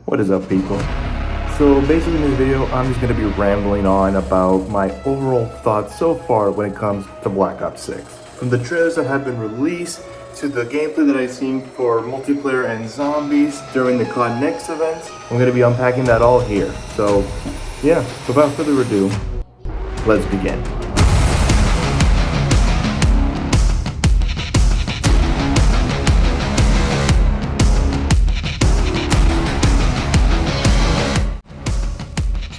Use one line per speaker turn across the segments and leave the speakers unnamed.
What is up, people? So basically in this video, I'm just going to be rambling on about my overall thoughts so far when it comes to Black Ops 6. From the trailers that have been released to the gameplay that I've seen for multiplayer and zombies during the COD Next event, I'm going to be unpacking that all here. So yeah, without further ado, let's begin.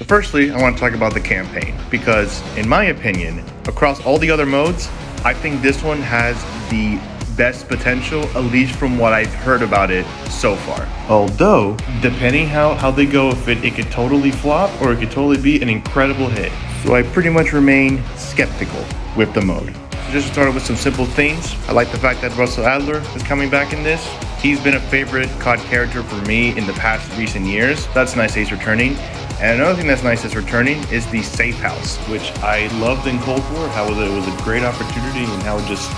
Firstly, I want to talk about the campaign, because in my opinion, across all the other modes, I think this one has the best potential, at least from what I've heard about it so far. Although, depending how they go, if it could totally flop or it could totally be an incredible hit. So I pretty much remain skeptical with the mode. So just to start with some simple things, I like the fact that Russell Adler is coming back in this. He's been a favorite COD character for me in the past recent years. That's nice that he's returning. And another thing that's nice that's returning is the safe house, which I loved in Cold War, how it was a great opportunity and how it just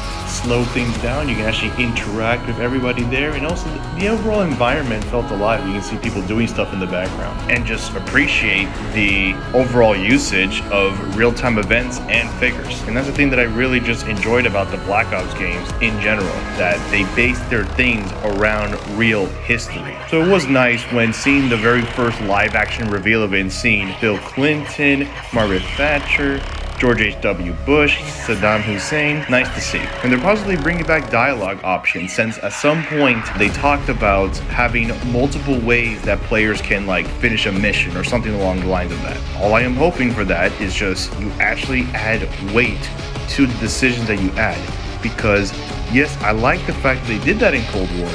slowed things down. You can actually interact with everybody there, and also the overall environment felt alive. You can see people doing stuff in the background and just appreciate the overall usage of real-time events and figures. And that's the thing that I really just enjoyed about the Black Ops games in general, that they based their things around real history. So it was nice when seeing the very first live action reveal of it and seeing Bill Clinton, Margaret Thatcher, George H.W. Bush, Saddam Hussein. Nice to see. And they're possibly bringing back dialogue options, since at some point they talked about having multiple ways that players can finish a mission or something along the lines of that. All I am hoping for that is just you actually add weight to the decisions that you add. Because yes, I like the fact that they did that in Cold War,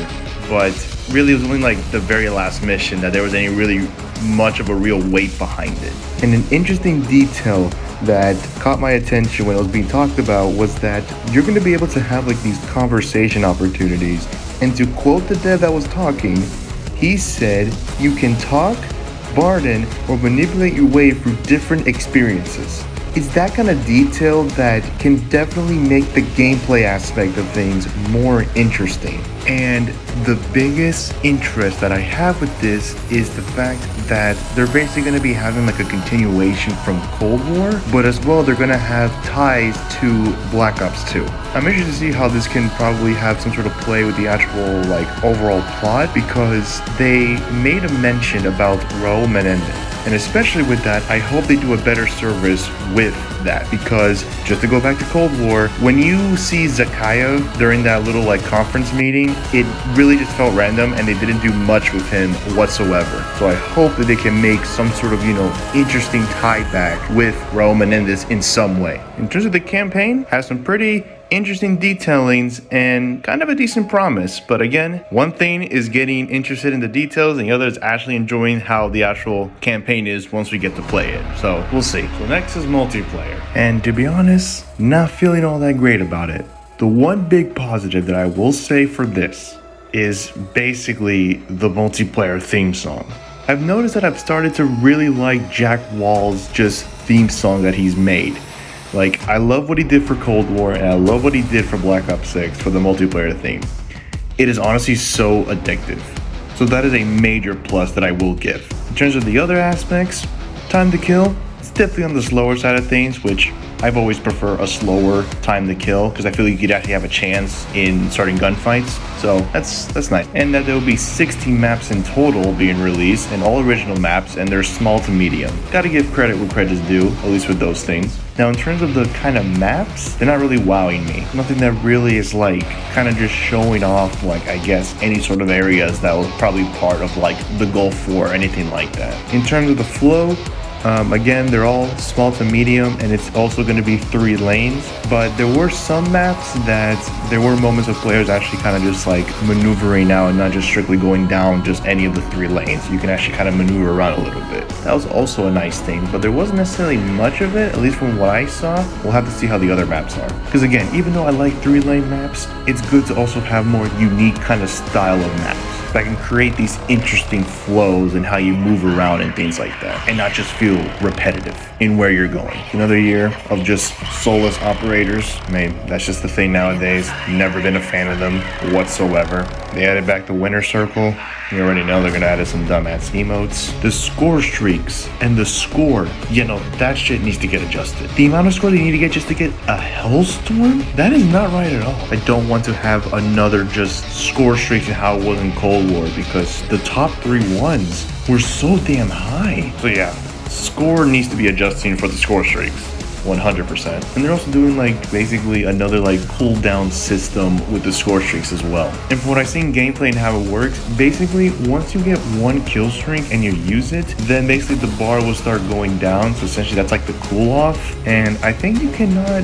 but really it was only the very last mission that there was any really much of a real weight behind it. And an interesting detail that caught my attention when it was being talked about was that you're going to be able to have these conversation opportunities. And to quote the dev that was talking, he said you can talk, bargain, or manipulate your way through different experiences. It's that kind of detail that can definitely make the gameplay aspect of things more interesting. And the biggest interest that I have with this is the fact that they're basically going to be having a continuation from Cold War, but as well they're going to have ties to Black Ops 2. I'm interested to see how this can probably have some sort of play with the actual overall plot, because they made a mention about Raul Menendez. And especially with that, I hope they do a better service with that, because just to go back to Cold War, when you see Zakhaev during that little conference meeting, it really just felt random and they didn't do much with him whatsoever. So I hope that they can make some sort of, interesting tie back with Raul Menendez in some way. In terms of the campaign, has some pretty interesting detailings and kind of a decent promise. But again, one thing is getting interested in the details and the other is actually enjoying how the actual campaign is once we get to play it. So we'll see. So next is multiplayer. And to be honest, not feeling all that great about it. The one big positive that I will say for this is basically the multiplayer theme song. I've noticed that I've started to really like Jack Wall's just theme song that he's made. I love what he did for Cold War, and I love what he did for Black Ops 6 for the multiplayer theme. It is honestly so addictive. So that is a major plus that I will give. In terms of the other aspects, time to kill, it's definitely on the slower side of things, which I've always prefer a slower time to kill, because I feel you could actually have a chance in starting gunfights. So that's nice. And that there will be 16 maps in total being released, and all original maps, and they're small to medium. Gotta give credit where credit's due, at least with those things. Now in terms of the kind of maps, they're not really wowing me. Nothing that really is kind of just showing off I guess any sort of areas that was probably part of the Gulf War or anything like that. In terms of the flow, again, they're all small to medium, and it's also going to be 3 lanes. But there were some maps that there were moments of players actually kind of just maneuvering out and not just strictly going down just any of the 3 lanes. You can actually kind of maneuver around a little bit. That was also a nice thing, but there wasn't necessarily much of it, at least from what I saw. We'll have to see how the other maps are. Because again, even though I like 3-lane maps, it's good to also have more unique kind of style of maps. that can create these interesting flows and how you move around and things like that, and not just feel repetitive in where you're going. Another year of just soulless operators. I mean, that's just the thing nowadays. Never been a fan of them whatsoever. They added back the winner circle. You already know they're gonna add some dumbass emotes. The score streaks and the score, that shit needs to get adjusted. The amount of score that you need to get just to get a Hellstorm? That is not right at all. I don't want to have another just score streaks and how it was in Cold War, because the top 3 ones were so damn high. So yeah, score needs to be adjusting for the score streaks. 100%. And they're also doing basically another cooldown system with the score streaks as well. And from what I've seen gameplay and how it works, basically once you get 1 kill streak and you use it, then basically the bar will start going down. So essentially that's the cool off. And I think you cannot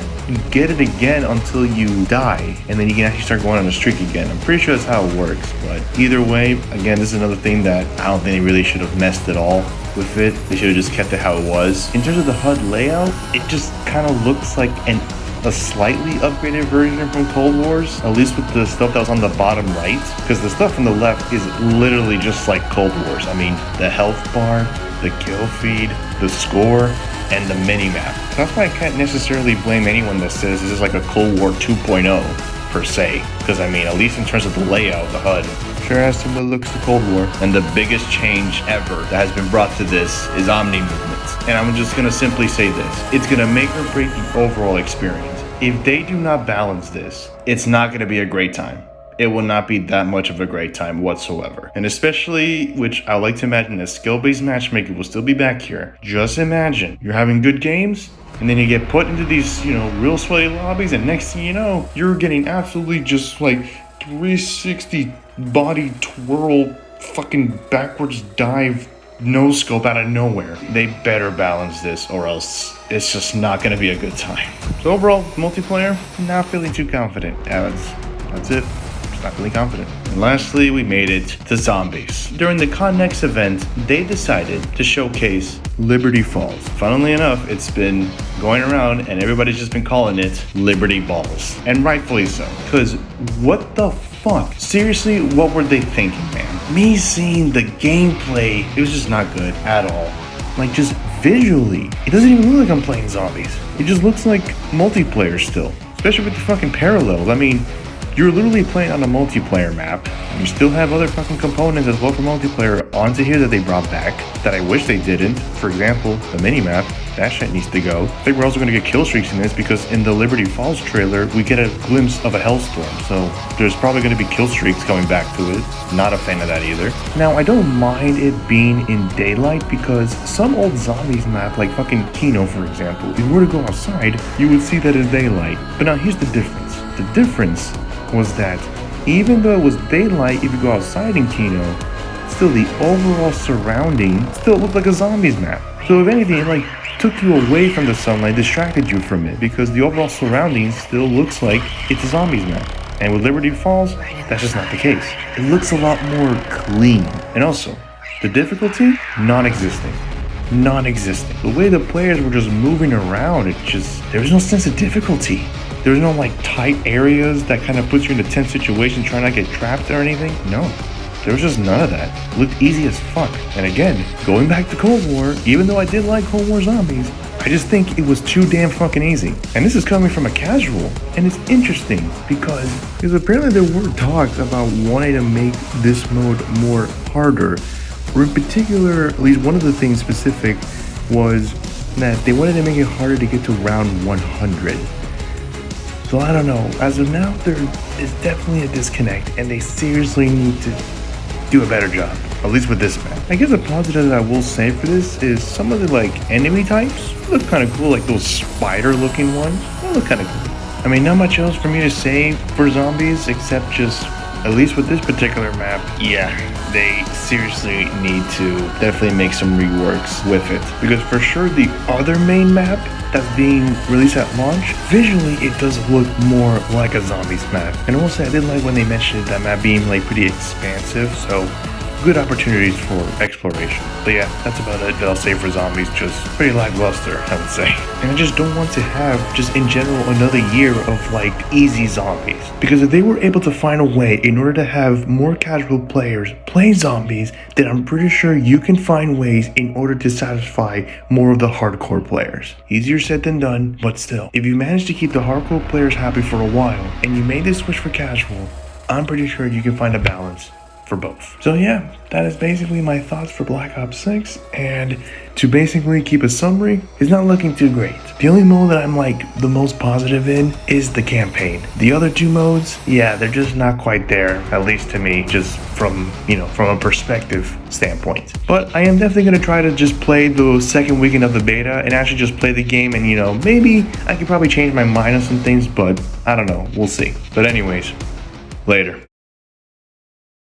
get it again until you die, and then you can actually start going on a streak again. I'm pretty sure that's how it works. But either way, again, this is another thing that I don't think they really should have messed at all with it. They should have just kept it how it was. In terms of the HUD layout, it just kind of looks like a slightly upgraded version from Cold Wars, at least with the stuff that was on the bottom right, because the stuff on the left is literally just like Cold Wars. I mean, the health bar, the kill feed, the score, and the mini-map. That's why I can't necessarily blame anyone that says this is like a Cold War 2.0 per se, because I mean, at least in terms of the layout, the HUD sure has similar looks to Cold War. And the biggest change ever that has been brought to this is Omni movement. And I'm just gonna simply say this: it's gonna make or break the overall experience. If they do not balance this, it's not gonna be a great time. It will not be that much of a great time whatsoever. And especially, which I like to imagine that skill-based matchmaking will still be back here. Just imagine you're having good games, and then you get put into these, real sweaty lobbies, and next thing you know, you're getting absolutely just 360 body twirl, fucking backwards dive, no scope out of nowhere. They better balance this, or else it's just not gonna be a good time. So overall, multiplayer, not feeling too confident. That's it. Not really confident. And lastly, we made it to zombies. During the Connex event, they decided to showcase Liberty Falls. Funnily enough, it's been going around and everybody's just been calling it Liberty Balls. And rightfully so. Because what the fuck? Seriously, what were they thinking, man? Me seeing the gameplay, it was just not good at all. Just visually, it doesn't even look like I'm playing zombies. It just looks like multiplayer still. Especially with the fucking parallels. I mean, you're literally playing on a multiplayer map. You still have other fucking components as well for multiplayer onto here that they brought back that I wish they didn't. For example, the mini-map, that shit needs to go. I think we're also going to get kill streaks in this because in the Liberty Falls trailer, we get a glimpse of a Hellstorm. So there's probably going to be kill streaks coming back to it. Not a fan of that either. Now, I don't mind it being in daylight because some old zombies map, like fucking Kino, for example, if you were to go outside, you would see that in daylight. But now here's the difference. The difference was that even though it was daylight, if you go outside in Kino, still the overall surrounding still looked like a zombies map. So if anything, it took you away from the sunlight, distracted you from it, because the overall surroundings still looks like it's a zombies map. And with Liberty Falls, that's just not the case. It looks a lot more clean. And also, the difficulty, non-existent. The way the players were just moving around, there was no sense of difficulty. There's no tight areas that kind of puts you in a tense situation trying not to get trapped or anything. No, there was just none of that. It looked easy as fuck. And again, going back to Cold War, even though I did like Cold War zombies, I just think it was too damn fucking easy. And this is coming from a casual. And it's interesting because apparently there were talks about wanting to make this mode more harder. Or in particular, at least one of the things specific was that they wanted to make it harder to get to round 100. So I don't know, as of now, there is definitely a disconnect and they seriously need to do a better job, at least with this map. I guess a positive that I will say for this is some of the enemy types look kind of cool, like those spider looking ones, they look kind of cool. I mean, not much else for me to say for zombies except just, at least with this particular map, yeah, they seriously need to definitely make some reworks with it. Because for sure the other main map that's being released at launch, visually it does look more like a zombies map. And also I did like when they mentioned that map being pretty expansive, so good opportunities for exploration. But yeah, that's about it that I'll say for zombies. Just pretty lackluster, I would say. And I just don't want to have, just in general, another year of like easy zombies. Because if they were able to find a way in order to have more casual players play zombies, then I'm pretty sure you can find ways in order to satisfy more of the hardcore players. Easier said than done, but still. If you manage to keep the hardcore players happy for a while, and you made this switch for casual, I'm pretty sure you can find a balance for both. So yeah, that is basically my thoughts for Black Ops 6, and to basically keep a summary, it's not looking too great. The only mode that I'm like the most positive in is the campaign. The other two modes, yeah, they're just not quite there, at least to me, just from a perspective standpoint. But I am definitely gonna try to just play the second weekend of the beta and actually just play the game, and maybe I could probably change my mind on some things, but I don't know, we'll see. But anyways, later.